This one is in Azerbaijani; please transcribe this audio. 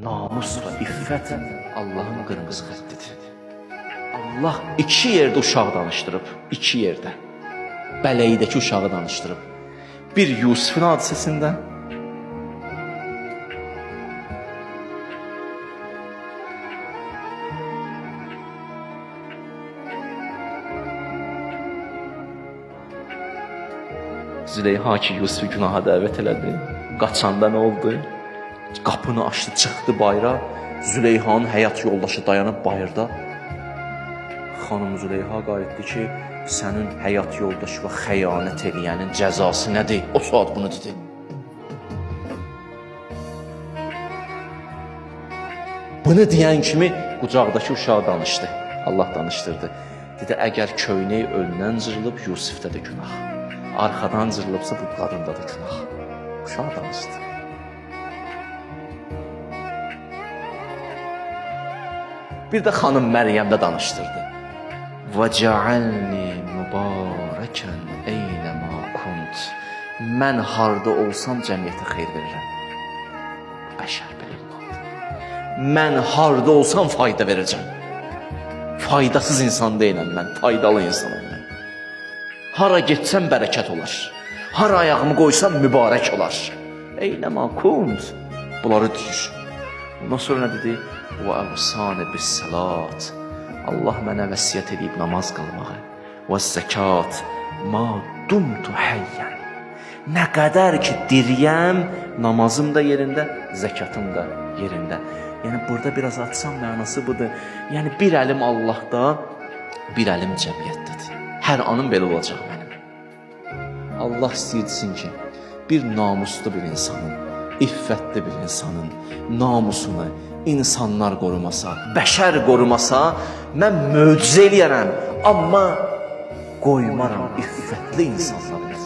Namus və iffət Allahın qırmızı xəttidir. Allah iki yerdə uşaq danışdırıb, iki yerdə. Bələydəki uşağı danışdırıb. Bir Yusufun hadisəsində, Züleyha ki Yusufu günaha dəvət elədi. Qaçanda nə oldu? Qapını açdı, çıxdı bayra. Züleyhanın həyat yoldaşı dayanıb bayırda. Xanım Züleyha qayıtdı ki, sənin həyat yoldaşı və xəyanət eləyənin cəzası nədir? O saat bunu dedi. Bunu deyən kimi qucaqdakı uşaq danışdı. Allah danışdırdı. Dedi, əgər köynək önündən cırılıb, Yusufda da günah. Arxadan cırılıbsa, bu qadında da günah. Uşaq danışdı. Bir də xanım Məryəm də danışdırdı. وَجَعَلْنِي مُبَارَكًا اَيْنَمَا كُنْتِ Mən harda olsam cəmiyyətə xeyir verirəm. Bəşər belə olmalıdır. Mən harda olsam fayda verəcəm. Faydasız insan deyiləm mən, faydalı insanım mən. Hara getsəm bərəkət olar. Hara ayağımı qoysam mübarək olar. Eynəmə kunt. Bunları deyir. Ondan sonra nə dedi? وَأَوْصَانِ بِالسَّلَاتِ Allah mənə vəsiyyət edib namaz qılmağı. وَالزَّكَاتِ مَا دُمْتُ حَيًّا Nə qədər ki diriyəm, namazım da yerində, zəkatım da yerində. Yəni burada biraz açsam mənası budur. Yəni bir əlim Allahda, bir əlim cəmiyyətdədir. Hər anım belə olacaq mənim. Allah istəyirsin ki, bir namuslu bir insanın, iffətli bir insanın namusunu insanlar qorumasa, bəşər qorumasa, mən möcüzə eləyərəm, amma qoymaram iffətli insanların